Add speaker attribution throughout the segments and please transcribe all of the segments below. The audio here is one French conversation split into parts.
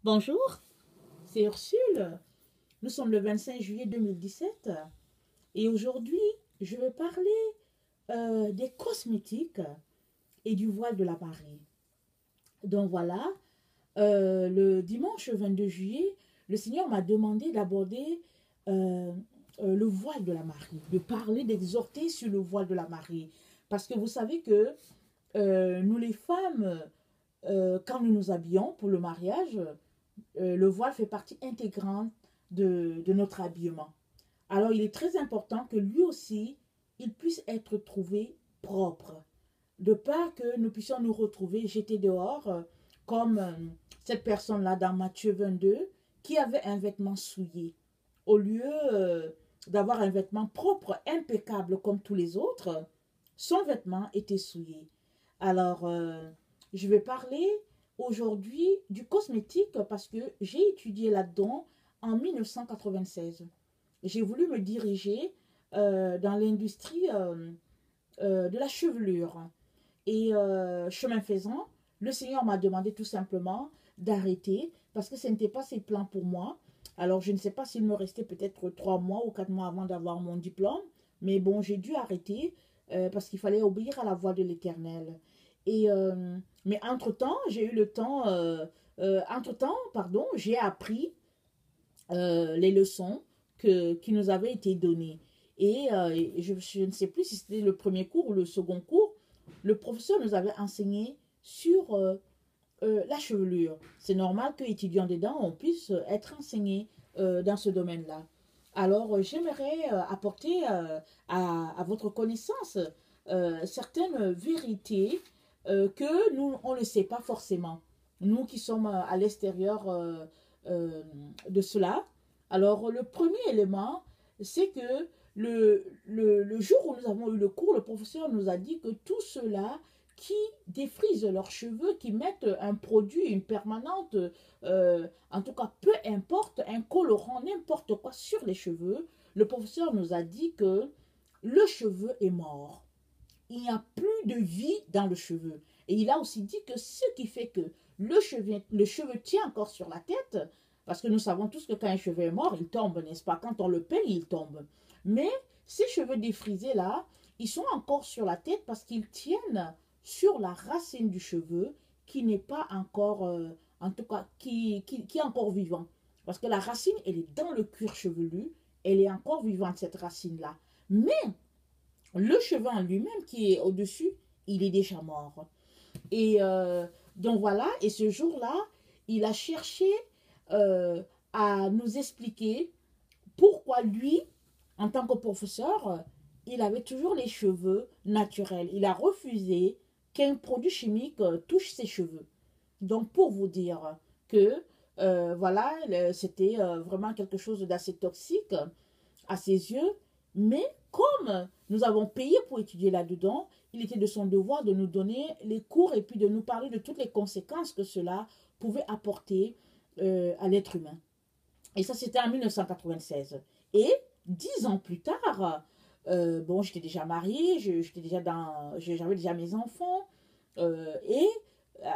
Speaker 1: Bonjour, c'est Ursule. Nous sommes le 25 juillet 2017 et aujourd'hui, je vais parler des cosmétiques et du voile de la mariée. Donc voilà, le dimanche 22 juillet, le Seigneur m'a demandé d'aborder euh, le voile de la mariée, de parler, d'exhorter sur le voile de la mariée. Parce que vous savez que nous les femmes, quand nous nous habillons pour le mariage, le voile fait partie intégrante de notre habillement. Alors, il est très important que lui aussi, il puisse être trouvé propre, de peur que nous puissions nous retrouver jetés dehors, comme cette personne-là dans Matthieu 22, qui avait un vêtement souillé. Au lieu d'avoir un vêtement propre, impeccable comme tous les autres, son vêtement était souillé. Alors, je vais parler aujourd'hui du cosmétique parce que j'ai étudié là-dedans en 1996. J'ai voulu me diriger dans l'industrie de la chevelure. Et chemin faisant, le Seigneur m'a demandé tout simplement d'arrêter parce que ce n'était pas ses plans pour moi. Alors, je ne sais pas s'il me restait peut-être 3 mois ou 4 mois avant d'avoir mon diplôme, mais bon, j'ai dû arrêter parce qu'il fallait obéir à la voix de l'Éternel. Et mais entre-temps, j'ai eu le temps, entre-temps, pardon, j'ai appris les leçons qui nous avaient été données. Et je ne sais plus si c'était le premier cours ou le second cours, le professeur nous avait enseigné sur la chevelure. C'est normal qu'étudiants dedans, on puisse être enseigné dans ce domaine-là. Alors, j'aimerais apporter à votre connaissance certaines vérités que nous, on ne sait pas forcément. Nous qui sommes à l'extérieur de cela. Alors, le premier élément, c'est que le jour où nous avons eu le cours, le professeur nous a dit que tout cela qui défrisent leurs cheveux, qui mettent un produit, une permanente, en tout cas peu importe, un colorant, n'importe quoi sur les cheveux, le professeur nous a dit que le cheveu est mort. Il n'y a plus de vie dans le cheveu. Et il a aussi dit que ce qui fait que le cheveu tient encore sur la tête, parce que nous savons tous que quand un cheveu est mort, il tombe, n'est-ce pas? Quand on le peigne, il tombe. Mais ces cheveux défrisés là, ils sont encore sur la tête parce qu'ils tiennent sur la racine du cheveu qui n'est pas encore, en tout cas, qui est encore vivant. Parce que la racine, elle est dans le cuir chevelu, elle est encore vivante, cette racine-là. Mais le cheveu en lui-même qui est au-dessus, il est déjà mort. Et donc voilà, et ce jour-là, il a cherché à nous expliquer pourquoi lui, en tant que professeur, il avait toujours les cheveux naturels. Il a refusé qu'un produit chimique touche ses cheveux. Donc pour vous dire que voilà, c'était vraiment quelque chose d'assez toxique à ses yeux, mais comme nous avons payé pour étudier là-dedans, il était de son devoir de nous donner les cours et puis de nous parler de toutes les conséquences que cela pouvait apporter à l'être humain. Et ça, c'était en 1996. Et 10 ans plus tard, bon, j'étais déjà mariée, j'avais déjà mes enfants. Et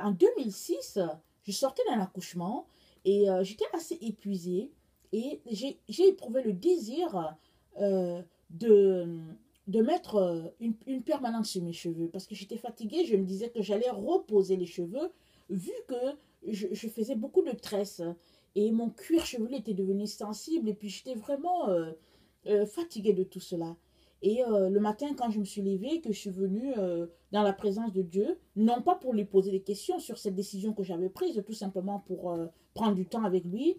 Speaker 1: en 2006, je sortais d'un accouchement et j'étais assez épuisée. Et j'ai éprouvé le désir euh, de, de mettre une permanence sur mes cheveux. Parce que j'étais fatiguée, je me disais que j'allais reposer les cheveux, vu que je faisais beaucoup de tresses. Et mon cuir chevelu était devenu sensible. Et puis j'étais vraiment fatiguée de tout cela. Et le matin, quand je me suis levée, que je suis venue dans la présence de Dieu, non pas pour lui poser des questions sur cette décision que j'avais prise, tout simplement pour prendre du temps avec lui,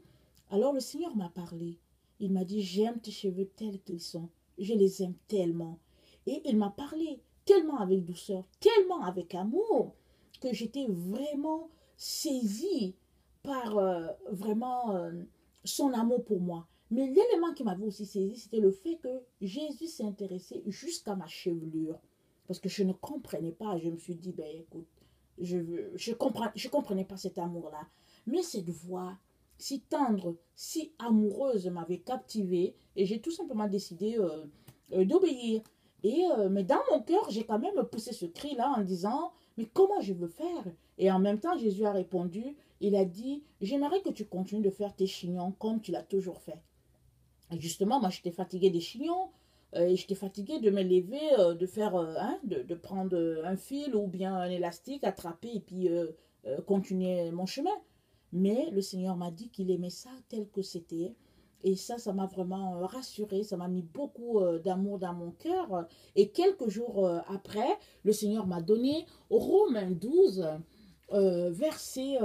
Speaker 1: alors le Seigneur m'a parlé. Il m'a dit, j'aime tes cheveux tels qu'ils sont. Je les aime tellement. Et il m'a parlé tellement avec douceur, tellement avec amour, que j'étais vraiment saisie par vraiment son amour pour moi. Mais l'élément qui m'avait aussi saisi, c'était le fait que Jésus s'est intéressé jusqu'à ma chevelure. Parce que je ne comprenais pas. Je me suis dit, ben écoute, je comprenais pas cet amour-là. Mais cette voix si tendre, si amoureuse m'avait captivée. Et j'ai tout simplement décidé d'obéir. Et, mais dans mon cœur, j'ai quand même poussé ce cri-là en disant, mais comment je veux faire? Et en même temps, Jésus a répondu, il a dit, j'aimerais que tu continues de faire tes chignons comme tu l'as toujours fait. Et justement, moi, j'étais fatiguée des chignons, et j'étais fatiguée de me lever, de faire, de prendre un fil ou bien un élastique, attraper et puis continuer mon chemin. Mais le Seigneur m'a dit qu'il aimait ça tel que c'était. Et ça m'a vraiment rassurée, ça m'a mis beaucoup d'amour dans mon cœur. Et quelques jours après, le Seigneur m'a donné Romains 12, versets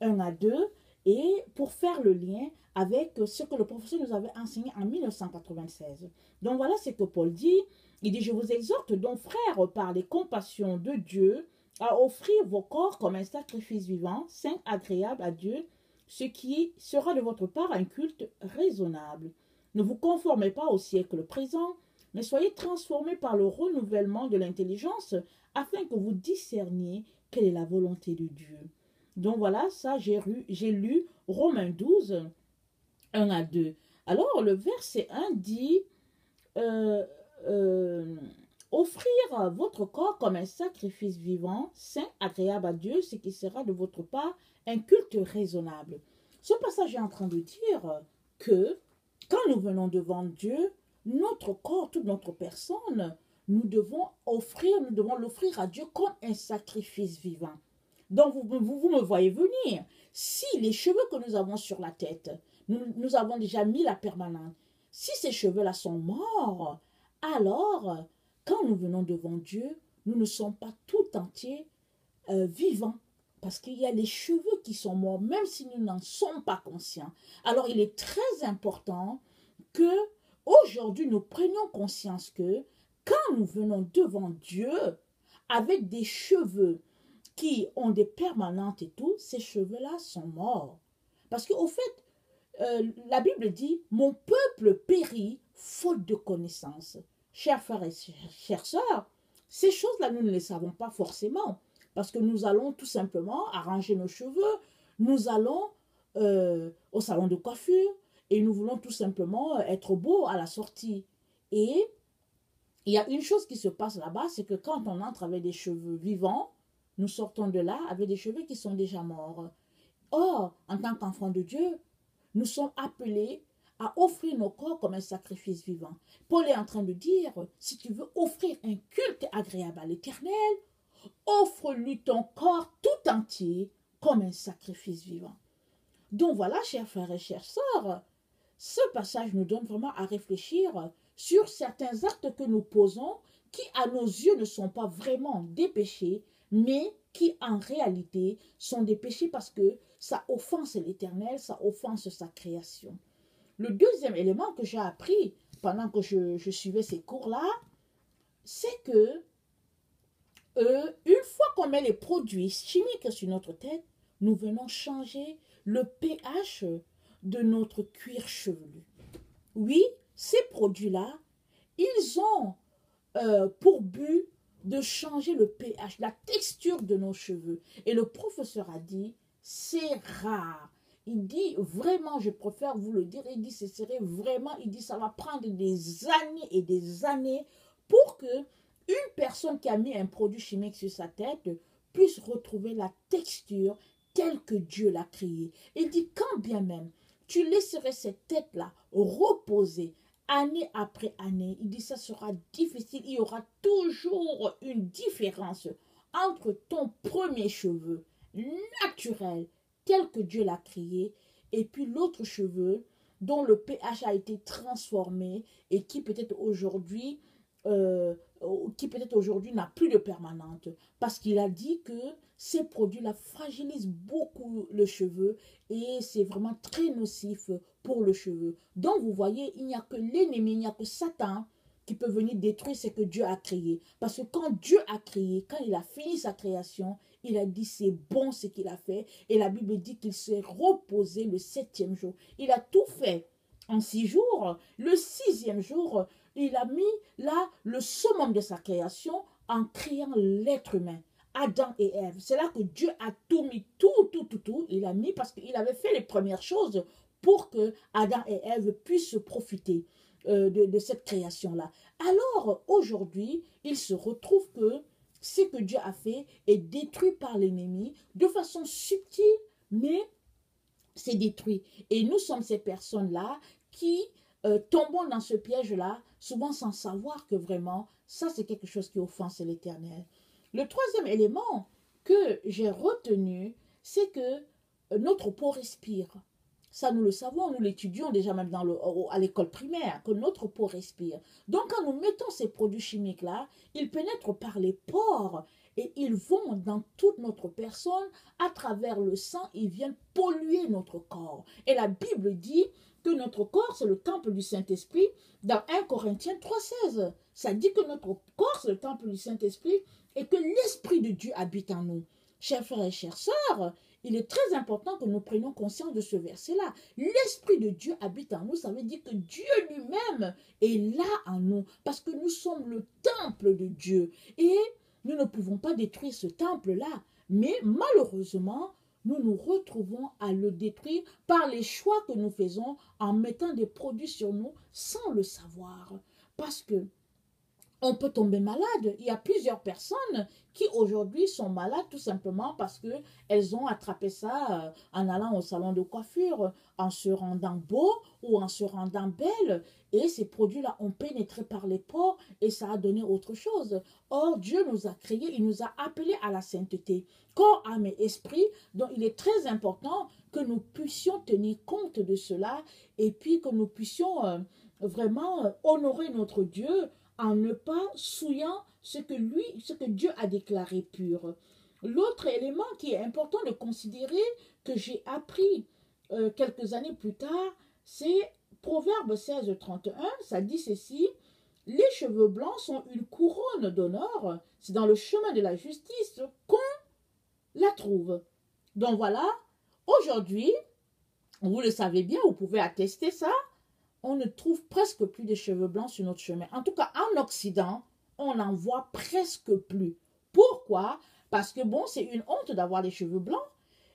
Speaker 1: 1 à 2, et pour faire le lien avec ce que le professeur nous avait enseigné en 1996. Donc voilà ce que Paul dit. Il dit, je vous exhorte donc, frères, par les compassions de Dieu, à offrir vos corps comme un sacrifice vivant, saint, agréable à Dieu, ce qui sera de votre part un culte raisonnable. Ne vous conformez pas au siècle présent, mais soyez transformés par le renouvellement de l'intelligence, afin que vous discerniez quelle est la volonté de Dieu. Donc voilà, ça j'ai lu Romains 12, 1 à 2. Alors le verset 1 dit, euh, euh, offrir votre corps comme un sacrifice vivant, saint, agréable à Dieu, ce qui sera de votre part un culte raisonnable. Ce passage est en train de dire que quand nous venons devant Dieu, notre corps, toute notre personne, nous devons l'offrir à Dieu comme un sacrifice vivant. Donc vous me voyez venir. Si les cheveux que nous avons sur la tête, nous avons déjà mis la permanente, si ces cheveux-là sont morts, alors quand nous venons devant Dieu, nous ne sommes pas tout entiers vivants. Parce qu'il y a les cheveux qui sont morts, même si nous n'en sommes pas conscients. Alors il est très important que aujourd'hui nous prenions conscience que quand nous venons devant Dieu avec des cheveux qui ont des permanentes et tout, ces cheveux-là sont morts. Parce qu'au fait, la Bible dit, mon peuple périt faute de connaissance. Chers frères et chères sœurs, ces choses-là, nous ne les savons pas forcément. Parce que nous allons tout simplement arranger nos cheveux, nous allons au salon de coiffure et nous voulons tout simplement être beaux à la sortie. Et il y a une chose qui se passe là-bas, c'est que quand on entre avec des cheveux vivants, nous sortons de là avec des cheveux qui sont déjà morts. Or, en tant qu'enfants de Dieu, nous sommes appelés à offrir nos corps comme un sacrifice vivant. Paul est en train de dire, si tu veux offrir un culte agréable à l'Éternel, offre-lui ton corps tout entier comme un sacrifice vivant. Donc voilà, chers frères et chères sœurs, ce passage nous donne vraiment à réfléchir sur certains actes que nous posons qui, à nos yeux, ne sont pas vraiment des péchés, mais qui, en réalité, sont des péchés parce que ça offense l'Éternel, ça offense sa création. Le deuxième élément que j'ai appris pendant que je suivais ces cours-là, c'est que une fois qu'on met les produits chimiques sur notre tête, nous venons changer le pH de notre cuir chevelu. Oui, ces produits-là, ils ont pour but de changer le pH, la texture de nos cheveux. Et le professeur a dit, c'est rare. Il dit, vraiment, je préfère vous le dire, il dit, ce serait vraiment, il dit, ça va prendre des années et des années pour que une personne qui a mis un produit chimique sur sa tête puisse retrouver la texture telle que Dieu l'a créée. Il dit, quand bien même, tu laisserais cette tête-là reposer, année après année, il dit ça sera difficile, il y aura toujours une différence entre ton premier cheveu naturel tel que Dieu l'a créé et puis l'autre cheveu dont le pH a été transformé et qui peut-être aujourd'hui n'a plus de permanente parce qu'il a dit que ces produits-là fragilisent beaucoup le cheveu et c'est vraiment très nocif pour le cheveu. Donc vous voyez, il n'y a que l'ennemi, il n'y a que Satan qui peut venir détruire ce que Dieu a créé. Parce que quand Dieu a créé, quand il a fini sa création, il a dit c'est bon ce qu'il a fait. Et la Bible dit qu'il s'est reposé le 7e jour. Il a tout fait en 6 jours. Le 6e jour, il a mis là le summum de sa création en créant l'être humain. Adam et Ève. C'est là que Dieu a tout mis, tout. Il a mis parce qu'il avait fait les premières choses pour que Adam et Ève puissent profiter de cette création-là. Alors, aujourd'hui, il se retrouve que ce que Dieu a fait est détruit par l'ennemi de façon subtile, mais c'est détruit. Et nous sommes ces personnes-là qui tombons dans ce piège-là, souvent sans savoir que vraiment, ça c'est quelque chose qui offense l'Éternel. Le troisième élément que j'ai retenu, c'est que notre peau respire. Ça, nous le savons, nous l'étudions déjà même à l'école primaire, que notre peau respire. Donc, quand nous mettons ces produits chimiques-là, ils pénètrent par les pores et ils vont dans toute notre personne, à travers le sang, ils viennent polluer notre corps. Et la Bible dit que notre corps, c'est le temple du Saint-Esprit, dans 1 Corinthiens 3,16. Ça dit que notre corps, c'est le temple du Saint-Esprit et que l'Esprit de Dieu habite en nous. Chers frères et chères sœurs, il est très important que nous prenions conscience de ce verset-là. L'Esprit de Dieu habite en nous, ça veut dire que Dieu lui-même est là en nous, parce que nous sommes le temple de Dieu. Et nous ne pouvons pas détruire ce temple-là. Mais malheureusement, nous nous retrouvons à le détruire par les choix que nous faisons en mettant des produits sur nous sans le savoir. Parce que on peut tomber malade. Il y a plusieurs personnes qui aujourd'hui sont malades tout simplement parce qu'elles ont attrapé ça en allant au salon de coiffure, en se rendant beau ou en se rendant belle. Et ces produits-là ont pénétré par les pores et ça a donné autre chose. Or, Dieu nous a créés, il nous a appelés à la sainteté. Corps, âme et esprit. Donc, il est très important que nous puissions tenir compte de cela et puis que nous puissions vraiment honorer notre Dieu en ne pas souillant ce que Dieu a déclaré pur. L'autre élément qui est important de considérer, que j'ai appris quelques années plus tard, c'est Proverbe 16, 31, ça dit ceci: les cheveux blancs sont une couronne d'honneur, c'est dans le chemin de la justice qu'on la trouve. Donc voilà, aujourd'hui, vous le savez bien, vous pouvez attester ça, on ne trouve presque plus de cheveux blancs sur notre chemin. En tout cas, en Occident, on n'en voit presque plus. Pourquoi? Parce que bon, c'est une honte d'avoir des cheveux blancs.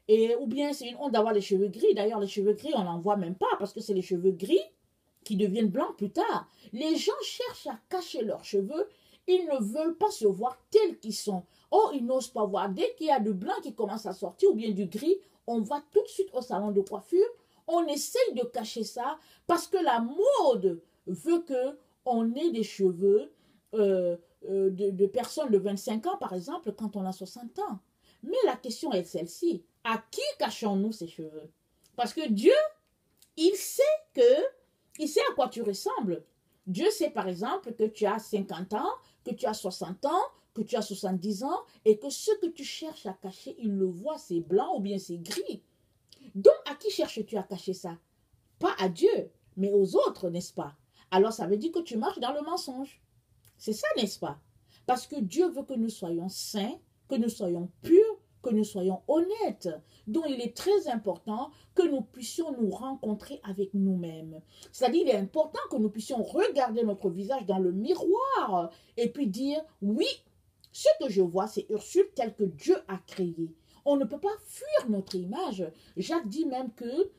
Speaker 1: Ou bien c'est une honte d'avoir les cheveux gris. D'ailleurs, les cheveux gris, on n'en voit même pas parce que c'est les cheveux gris qui deviennent blancs plus tard. Les gens cherchent à cacher leurs cheveux. Ils ne veulent pas se voir tels qu'ils sont. Oh, ils n'osent pas voir. Dès qu'il y a du blanc qui commence à sortir ou bien du gris, on va tout de suite au salon de coiffure. On essaye de cacher ça parce que la mode veut qu'on ait des cheveux de personnes de 25 ans, par exemple, quand on a 60 ans. Mais la question est celle-ci. À qui cachons-nous ces cheveux? Parce que Dieu, il sait à quoi tu ressembles. Dieu sait, par exemple, que tu as 50 ans, que tu as 60 ans, que tu as 70 ans, et que ce que tu cherches à cacher, il le voit, c'est blanc ou bien c'est gris. Donc, à qui cherches-tu à cacher ça? Pas à Dieu, mais aux autres, n'est-ce pas? Alors, ça veut dire que tu marches dans le mensonge. C'est ça, n'est-ce pas? Parce que Dieu veut que nous soyons saints, que nous soyons purs, que nous soyons honnêtes. Donc, il est très important que nous puissions nous rencontrer avec nous-mêmes. C'est-à-dire, il est important que nous puissions regarder notre visage dans le miroir et puis dire, oui, ce que je vois, c'est Ursule tel que Dieu a créé. On ne peut pas fuir notre image. Jacques dit même que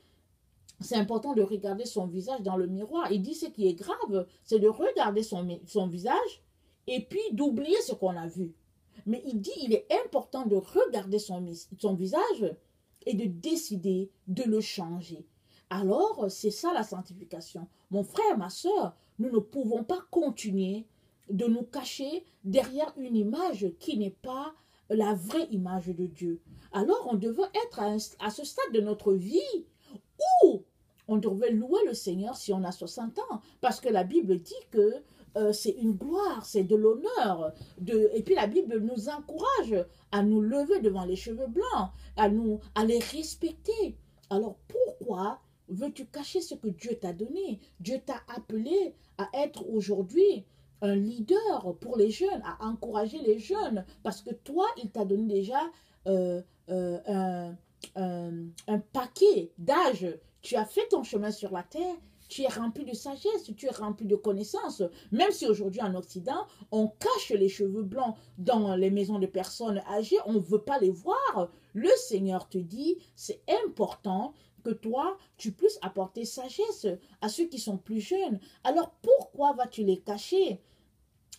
Speaker 1: c'est important de regarder son visage dans le miroir. Il dit ce qui est grave, c'est de regarder son visage et puis d'oublier ce qu'on a vu. Mais il dit il est important de regarder son visage et de décider de le changer. Alors, c'est ça la sanctification. Mon frère, ma soeur, nous ne pouvons pas continuer de nous cacher derrière une image qui n'est pas la vraie image de Dieu. Alors, on devait être à ce stade de notre vie où on devait louer le Seigneur si on a 60 ans. Parce que la Bible dit que c'est une gloire, c'est de l'honneur. Et puis la Bible nous encourage à nous lever devant les cheveux blancs, à les respecter. Alors pourquoi veux-tu cacher ce que Dieu t'a donné? Dieu t'a appelé à être aujourd'hui un leader pour les jeunes, à encourager les jeunes. Parce que toi, il t'a donné déjà un paquet d'âge. Tu as fait ton chemin sur la terre. Tu es rempli de sagesse, tu es rempli de connaissances. Même si aujourd'hui en Occident, on cache les cheveux blancs dans les maisons de personnes âgées, on ne veut pas les voir. Le Seigneur te dit, c'est important que toi, tu puisses apporter sagesse à ceux qui sont plus jeunes. Alors pourquoi vas-tu les cacher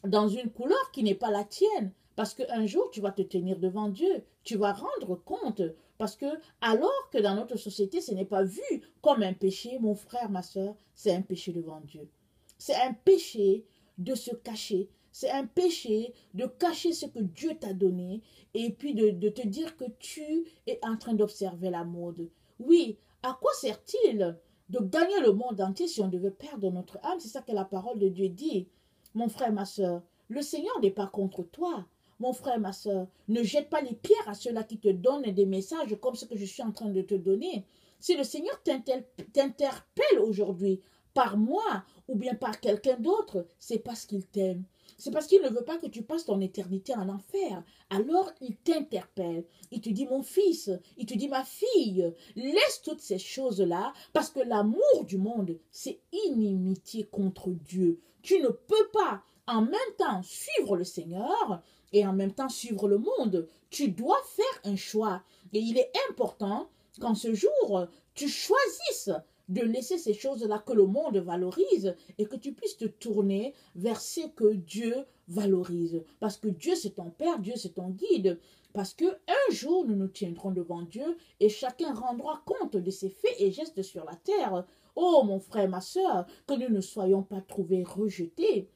Speaker 1: dans une couleur qui n'est pas la tienne? Parce qu'un jour, tu vas te tenir devant Dieu. Tu vas rendre compte Parce que, alors que dans notre société, ce n'est pas vu comme un péché, mon frère, ma soeur, c'est un péché devant Dieu. C'est un péché de se cacher. C'est un péché de cacher ce que Dieu t'a donné et puis de te dire que tu es en train d'observer la mode. Oui, à quoi sert-il de gagner le monde entier si on devait perdre notre âme? C'est ça que la parole de Dieu dit. Mon frère, ma soeur, le Seigneur n'est pas contre toi. Mon frère, ma soeur, ne jette pas les pierres à ceux-là qui te donnent des messages comme ce que je suis en train de te donner. Si le Seigneur t'interpelle aujourd'hui par moi ou bien par quelqu'un d'autre, c'est parce qu'il t'aime. C'est parce qu'il ne veut pas que tu passes ton éternité en enfer. Alors il t'interpelle. Il te dit, mon fils, il te dit, ma fille, laisse toutes ces choses-là parce que l'amour du monde, c'est inimitié contre Dieu. Tu ne peux pas en même temps suivre le Seigneur et en même temps suivre le monde. Tu dois faire un choix. Et il est important qu'en ce jour, tu choisisses de laisser ces choses-là que le monde valorise et que tu puisses te tourner vers ce que Dieu valorise. Parce que Dieu, c'est ton Père, Dieu, c'est ton guide. Parce qu'un jour, nous nous tiendrons devant Dieu et chacun rendra compte de ses faits et gestes sur la terre. Oh, mon frère, ma soeur, que nous ne soyons pas trouvés rejetés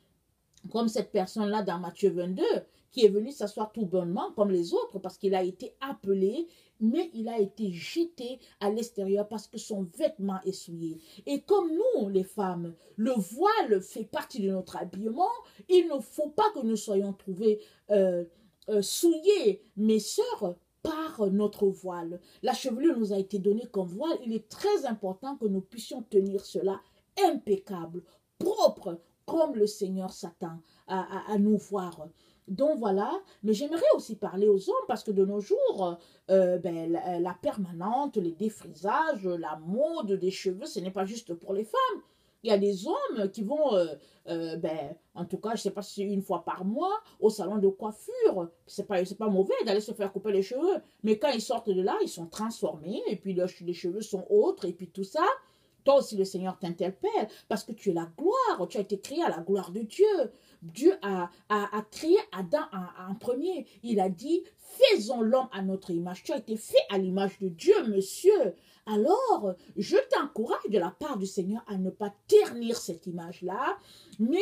Speaker 1: comme cette personne-là dans Matthieu 22, qui est venu s'asseoir tout bonnement comme les autres parce qu'il a été appelé, mais il a été jeté à l'extérieur parce que son vêtement est souillé. Et comme nous, les femmes, le voile fait partie de notre habillement, il ne faut pas que nous soyons trouvés souillés, mes sœurs, par notre voile. La chevelure nous a été donnée comme voile. Il est très important que nous puissions tenir cela impeccable, propre, comme le Seigneur s'attend à nous voir. Donc voilà, mais j'aimerais aussi parler aux hommes parce que de nos jours, la permanente, les défrisages, la mode des cheveux, ce n'est pas juste pour les femmes. Il y a des hommes qui vont, en tout cas, je ne sais pas si une fois par mois, au salon de coiffure. C'est pas mauvais d'aller se faire couper les cheveux. Mais quand ils sortent de là, ils sont transformés et puis les cheveux sont autres et puis tout ça. Toi aussi, le Seigneur t'interpelle parce que tu es la gloire. Tu as été créé à la gloire de Dieu. Dieu a créé Adam en premier. Il a dit, faisons l'homme à notre image. Tu as été fait à l'image de Dieu, monsieur. Alors, je t'encourage de la part du Seigneur à ne pas ternir cette image-là, mais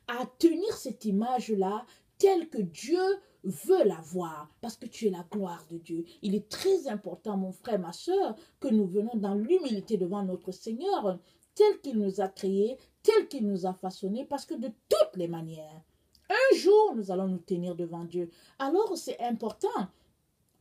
Speaker 1: à tenir cette image-là telle que Dieu veut la voir, parce que tu es la gloire de Dieu. Il est très important, mon frère, ma soeur, que nous venons dans l'humilité devant notre Seigneur, tel qu'il nous a créés, tel qu'il nous a façonnés, parce que de toutes les manières, un jour, nous allons nous tenir devant Dieu. Alors, c'est important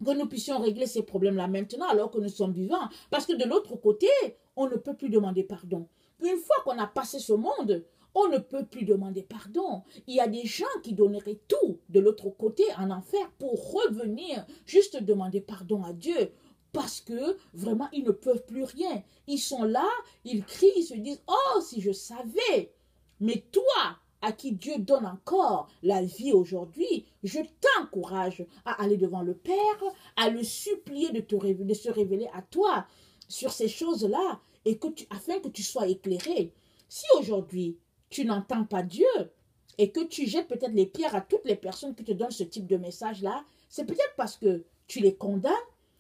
Speaker 1: que nous puissions régler ces problèmes-là maintenant, alors que nous sommes vivants, parce que de l'autre côté, on ne peut plus demander pardon. Une fois qu'on a passé ce monde, on ne peut plus demander pardon. Il y a des gens qui donneraient tout de l'autre côté en enfer pour revenir juste demander pardon à Dieu. Parce que vraiment, ils ne peuvent plus rien. Ils sont là, ils crient, ils se disent, oh, si je savais. Mais toi, à qui Dieu donne encore la vie aujourd'hui, je t'encourage à aller devant le Père, à le supplier de se révéler à toi sur ces choses-là, et afin que tu sois éclairé. Si aujourd'hui, tu n'entends pas Dieu et que tu jettes peut-être les pierres à toutes les personnes qui te donnent ce type de message-là, c'est peut-être parce que tu les condamnes,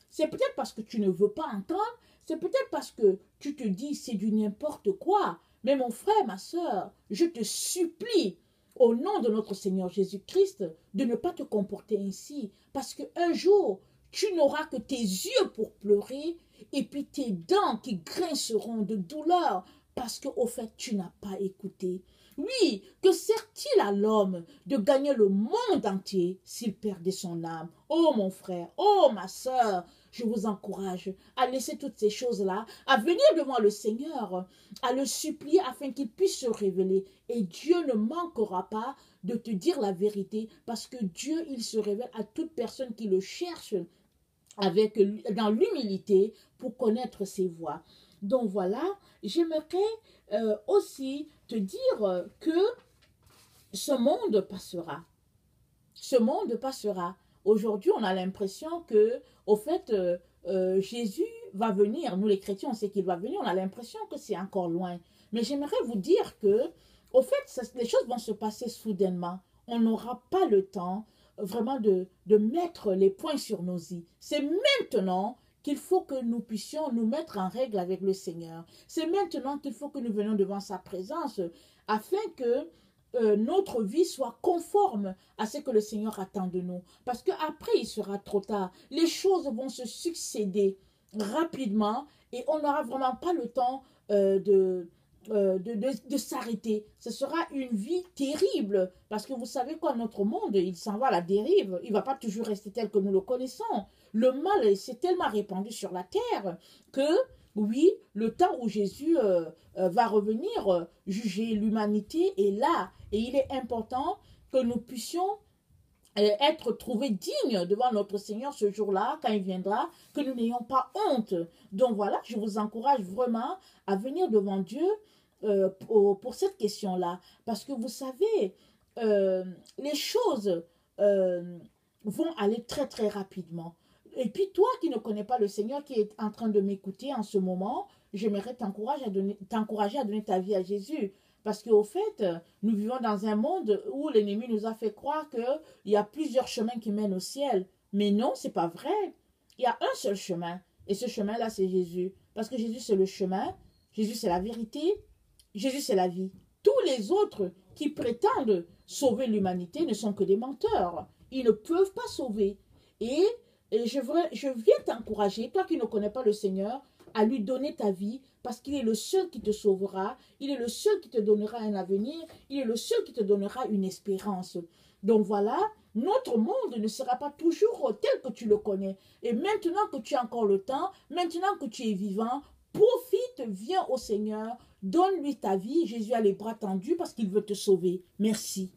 Speaker 1: c'est peut-être parce que tu ne veux pas entendre, c'est peut-être parce que tu te dis c'est du n'importe quoi. Mais mon frère, ma soeur, je te supplie, au nom de notre Seigneur Jésus-Christ, de ne pas te comporter ainsi. Parce qu'un jour, tu n'auras que tes yeux pour pleurer et puis tes dents qui grinceront de douleur parce qu'au fait, tu n'as pas écouté. Oui, que sert-il à l'homme de gagner le monde entier s'il perdait son âme? Oh mon frère, oh ma soeur, je vous encourage à laisser toutes ces choses-là, à venir devant le Seigneur, à le supplier afin qu'il puisse se révéler. Et Dieu ne manquera pas de te dire la vérité parce que Dieu, il se révèle à toute personne qui le cherche dans l'humilité pour connaître ses voies. Donc voilà, j'aimerais aussi te dire que ce monde passera. Ce monde passera. Aujourd'hui, on a l'impression que, au fait, Jésus va venir. Nous, les chrétiens, on sait qu'il va venir. On a l'impression que c'est encore loin. Mais j'aimerais vous dire que, au fait, les choses vont se passer soudainement. On n'aura pas le temps vraiment de mettre les points sur nos i. C'est maintenant qu'il faut que nous puissions nous mettre en règle avec le Seigneur. C'est maintenant qu'il faut que nous venions devant sa présence afin que notre vie soit conforme à ce que le Seigneur attend de nous. Parce qu'après, il sera trop tard. Les choses vont se succéder rapidement et on n'aura vraiment pas le temps de s'arrêter. Ce sera une vie terrible parce que vous savez quoi, notre monde, il s'en va à la dérive. Il ne va pas toujours rester tel que nous le connaissons. Le mal s'est tellement répandu sur la terre que oui, le temps où Jésus va revenir juger l'humanité est là. Et il est important que nous puissions être trouvés dignes devant notre Seigneur ce jour-là, quand il viendra, que nous n'ayons pas honte. Donc voilà, je vous encourage vraiment à venir devant Dieu pour cette question-là. Parce que vous savez, les choses vont aller très très rapidement. Et puis toi qui ne connais pas le Seigneur, qui est en train de m'écouter en ce moment, j'aimerais t'encourager à donner ta vie à Jésus. Parce qu'au fait, nous vivons dans un monde où l'ennemi nous a fait croire qu'il y a plusieurs chemins qui mènent au ciel. Mais non, c'est pas vrai. Il y a un seul chemin. Et ce chemin-là, c'est Jésus. Parce que Jésus, c'est le chemin. Jésus, c'est la vérité. Jésus, c'est la vie. Tous les autres qui prétendent sauver l'humanité ne sont que des menteurs. Ils ne peuvent pas sauver. Et je viens t'encourager, toi qui ne connais pas le Seigneur, à lui donner ta vie parce qu'il est le seul qui te sauvera, il est le seul qui te donnera un avenir, il est le seul qui te donnera une espérance. Donc voilà, notre monde ne sera pas toujours tel que tu le connais. Et maintenant que tu as encore le temps, maintenant que tu es vivant, profite, viens au Seigneur, donne-lui ta vie. Jésus a les bras tendus parce qu'il veut te sauver. Merci.